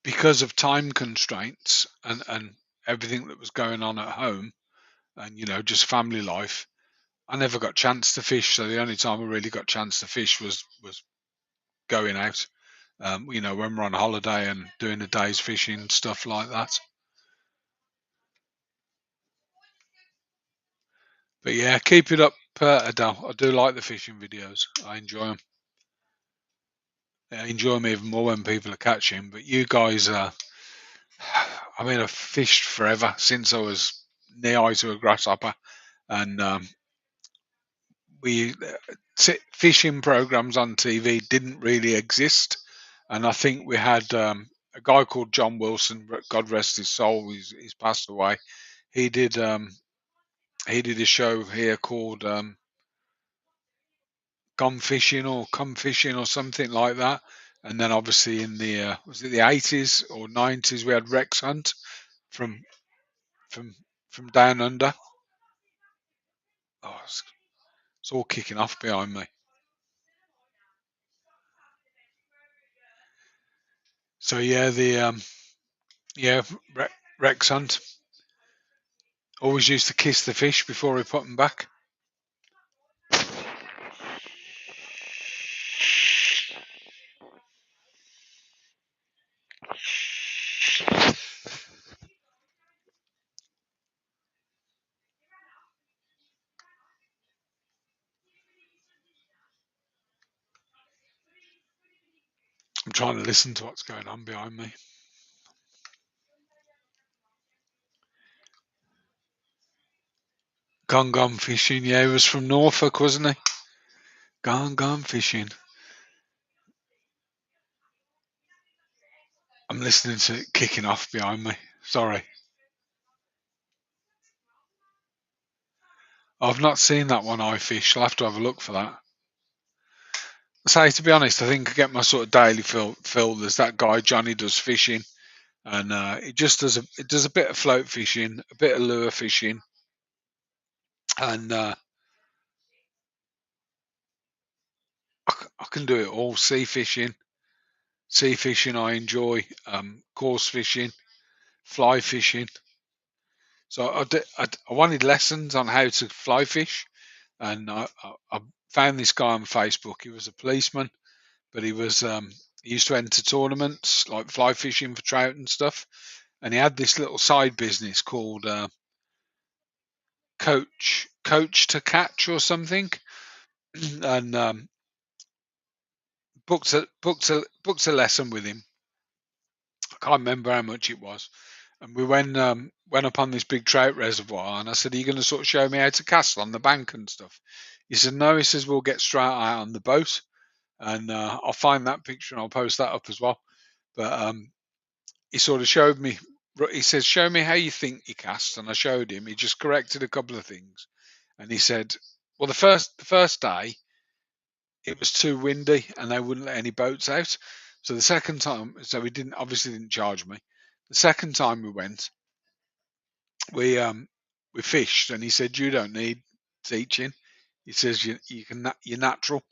because of time constraints and everything that was going on at home, and just family life, I never got chance to fish. So the only time I really got chance to fish was going out. When we're on holiday and doing a day's fishing, stuff like that. But yeah, keep it up, Adele. I do like the fishing videos. I enjoy them. I enjoy them even more when people are catching. But you guys, I mean, I've fished forever since I was knee high to a grasshopper, and we fishing programs on TV didn't really exist, and I think we had a guy called John Wilson, God rest his soul, he's passed away. He did he did a show here called Gone Fishing or Come Fishing or something like that. And then obviously in the was it the 80s or 90s we had Rex Hunt from from from down under. Oh, it's all kicking off behind me. So yeah, the yeah, Rex Hunt always used to kiss the fish before he put them back. I'm trying to listen to what's going on behind me. Gone fishing. Yeah, he was from Norfolk, wasn't he? Gone fishing. I'm listening to it kicking off behind me. Sorry. I've not seen that one, I fish. I'll have to have a look for that. Say, to be honest, I think I get my sort of daily fill. There's that guy Johnny does fishing, and it does a bit of float fishing, a bit of lure fishing, and I can do it all. Sea fishing I enjoy. Coarse fishing, fly fishing. So I wanted lessons on how to fly fish, and I found this guy on Facebook. He was a policeman, but he used to enter tournaments like fly fishing for trout and stuff. And he had this little side business called Coach to Catch or something, and booked a lesson with him. I can't remember how much it was. And we went up on this big trout reservoir, and I said, "Are you going to sort of show me how to cast on the bank and stuff?" He said, "No." He says, "We'll get straight out on the boat." And I'll find that picture and I'll post that up as well. But he sort of showed me. He says, "Show me how you think you cast," and I showed him. He just corrected a couple of things, and he said, "Well, the first day it was too windy and they wouldn't let any boats out. So the second time, so he didn't obviously didn't charge me. The second time we went, we fished, and he said you don't need teaching. He says you're natural,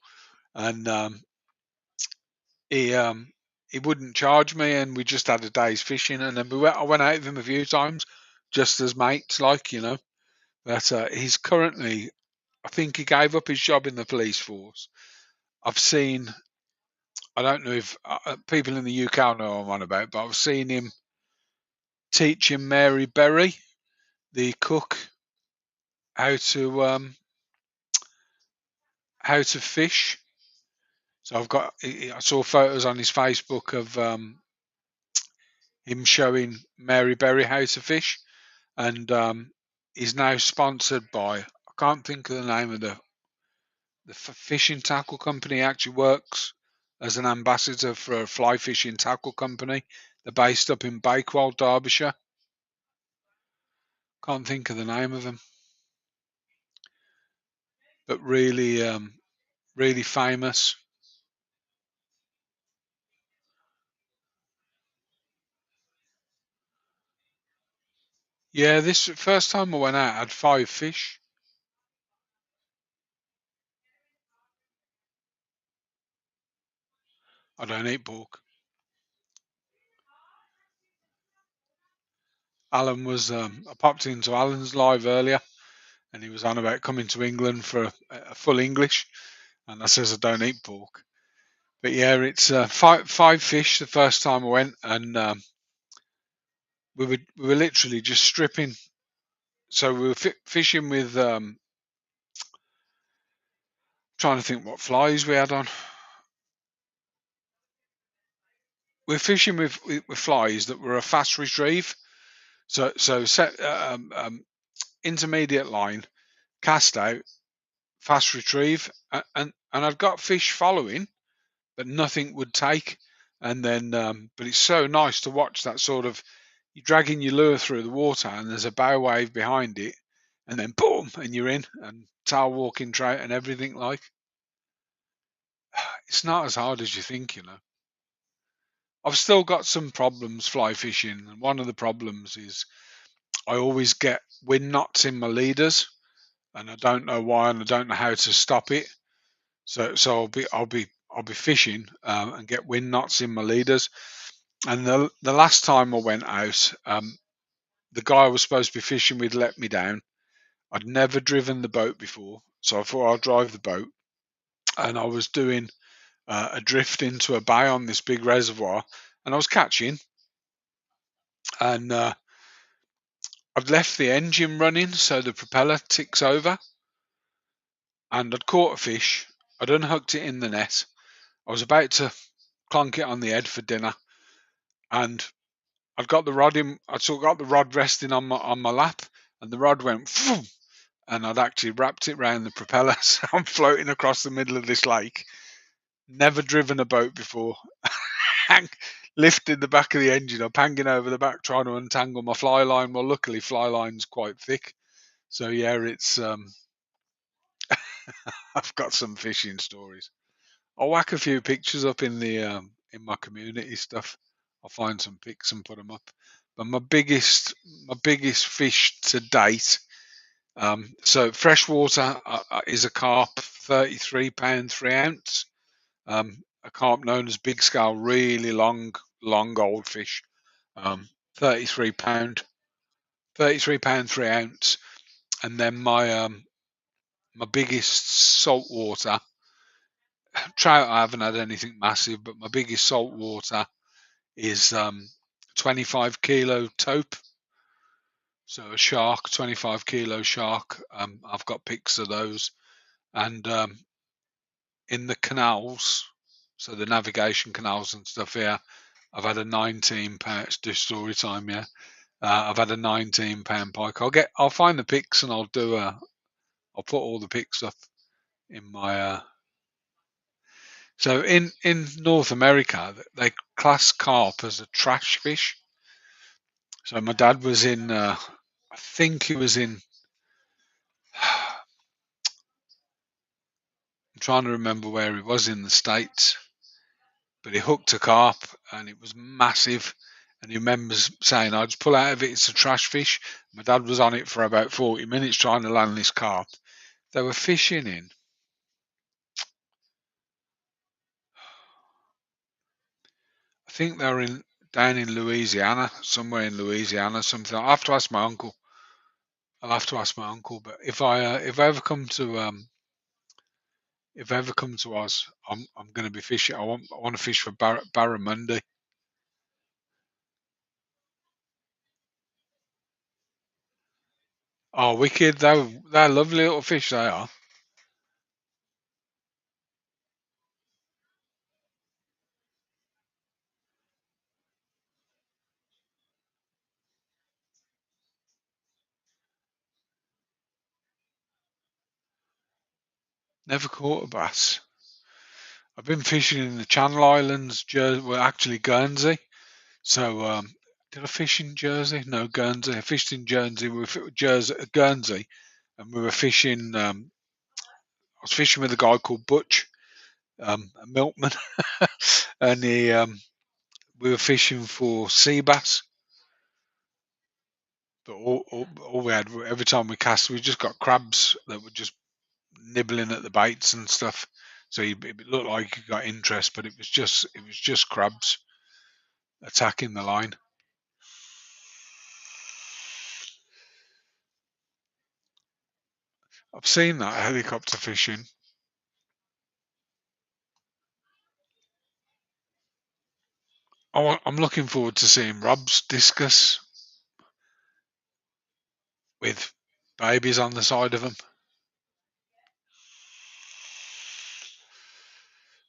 and he wouldn't charge me, and we just had a day's fishing, and then I went out with him a few times, just as mates, like. But he's currently, I think he gave up his job in the police force. I've seen, I don't know if people in the UK know what I'm on about, but I've seen him teaching Mary Berry, the cook, how to um, how to fish. So I saw photos on his Facebook of him showing Mary Berry how to fish, and he's now sponsored by, I can't think of the name of the fishing tackle company. He actually works as an ambassador for a fly fishing tackle company. They're based up in Bakewell, Derbyshire. Can't think of the name of them, but really famous. Yeah, this first time I went out, I had 5 fish. I don't eat pork. Alan was. I popped into Alan's live earlier, and he was on about coming to England for a full English, and I says I don't eat pork. But yeah, it's five fish the first time I went, and we were literally just stripping. So we were fishing with trying to think what flies we had on. We're fishing with flies that were a fast retrieve. So set intermediate line, cast out, fast retrieve, and I've got fish following, but nothing would take. And then, but it's so nice to watch that sort of you're dragging your lure through the water, and there's a bow wave behind it, and then boom, and you're in, and tail walking trout and everything. Like it's not as hard as you think, you know. I've still got some problems fly fishing, and one of the problems is I always get wind knots in my leaders, and I don't know why, and I don't know how to stop it. So I'll be fishing and get wind knots in my leaders. And the last time I went out, the guy I was supposed to be fishing with let me down. I'd never driven the boat before, so I thought I'll drive the boat. And I was doing a drift into a bay on this big reservoir, and I was catching, and I'd left the engine running so the propeller ticks over, and I'd caught a fish. I'd unhooked it in the net. I was about to clunk it on the head for dinner, and I'd got the rod in. I'd sort of got the rod resting on my lap, and the rod went, phoom, and I'd actually wrapped it round the propeller. So I'm floating across the middle of this lake. Never driven a boat before. Lifting the back of the engine up, hanging over the back, trying to untangle my fly line. Well, luckily, fly line's quite thick. So yeah, it's I've got some fishing stories. I'll whack a few pictures up in my community stuff. I'll find some pics and put them up. But my biggest fish to date. So freshwater is a carp, £33 3 ounce. A carp known as big scale, really long old fish. 33 pound, £33 3 ounce. And then my biggest saltwater trout. I haven't had anything massive, but my biggest saltwater is 25 kilo taupe. So a shark, 25 kilo shark. I've got pics of those, and in the canals, so the navigation canals and stuff here, I've had a 19 pound. Do story time, yeah. I've had a 19 pound pike. I'll find the pics and I'll put all the pics up in my. So in North America, they class carp as a trash fish. So my dad was in. I think he was in. I'm trying to remember where he was in the States, but he hooked a carp and it was massive. And he remembers saying, "I just pull out of it, it's a trash fish." My dad was on it for about 40 minutes trying to land this carp. They were fishing in. I think they were in down in Louisiana, somewhere in Louisiana, something. I'll have to ask my uncle. I'll have to ask my uncle. But if I ever come to Oz, I'm going to be fishing. I want to fish for barramundi. Oh, wicked! They're lovely little fish. They are. Never caught a bass. I've been fishing in the Channel Islands, well, actually Guernsey. So, did I fish in Jersey? No, Guernsey. I fished in Jersey. Guernsey, and we were fishing. I was fishing with a guy called Butch, a milkman, and we were fishing for sea bass. But all we had every time we cast, we just got crabs that were just nibbling at the baits and stuff. So it looked like you got interest, but it was just crabs attacking the line. I've seen that helicopter fishing. I'm looking forward to seeing Rob's discus with babies on the side of them.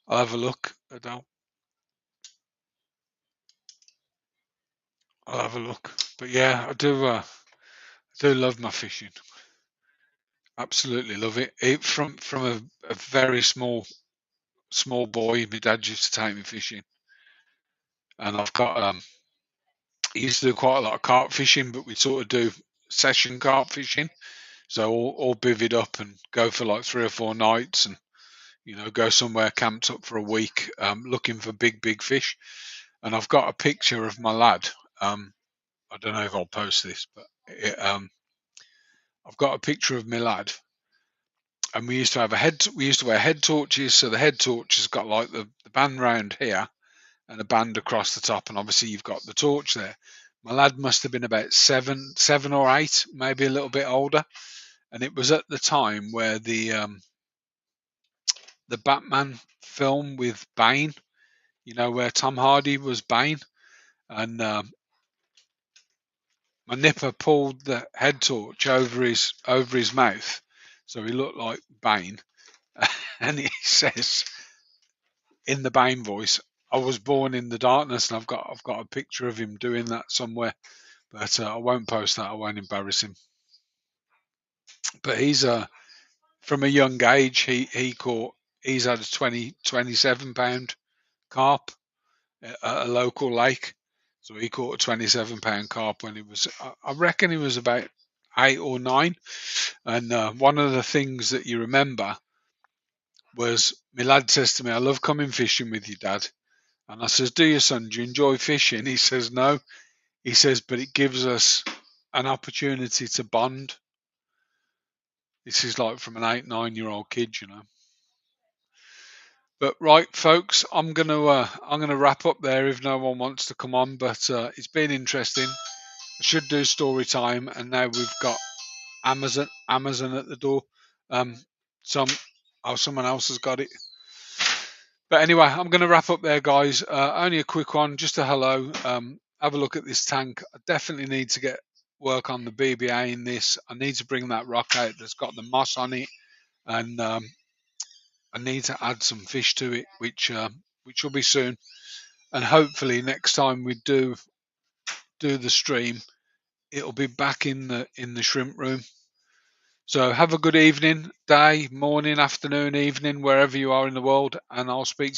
I'll have a look, Adele. I'll have a look. But yeah, I do. I do love my fishing. Absolutely love it. From a very small boy, my dad used to take me fishing, and I've got he used to do quite a lot of carp fishing, but we sort of do session carp fishing. So all bivvied up and go for like 3 or 4 nights, and go somewhere camped up for a week, looking for big fish. And I've got a picture of my lad. I don't know if I'll post this, but I've got a picture of my lad, and we used to wear head torches. So the head torch has got like the band round here and a band across the top, and obviously you've got the torch there. My lad must have been about seven or eight, maybe a little bit older, and it was at the time where the Batman film with Bane, where Tom Hardy was Bane, and my nipper pulled the head torch over his mouth, so he looked like Bane, and he says in the Bane voice, "I was born in the darkness," and I've got a picture of him doing that somewhere, but I won't post that. I won't embarrass him. But he's from a young age he's had a 27 pound carp at a local lake. So he caught a 27 pound carp when he was, I reckon he was about 8 or 9. And one of the things that you remember was my lad says to me, "I love coming fishing with you, Dad." And I says, "Do you, son? Do you enjoy fishing?" He says, "No." He says, "But it gives us an opportunity to bond." This is like from an 8, 9 year old kid. But right, folks, I'm gonna wrap up there if no one wants to come on. But it's been interesting. I should do story time, and now we've got Amazon at the door. Some someone else has got it. But anyway, I'm going to wrap up there, guys. Only a quick one, just a hello. Have a look at this tank. I definitely need to get work on the BBA in this. I need to bring that rock out that's got the moss on it, and I need to add some fish to it, which will be soon. And hopefully next time we do the stream, it'll be back in the shrimp room. So have a good evening, day, morning, afternoon, evening, wherever you are in the world, and I'll speak to you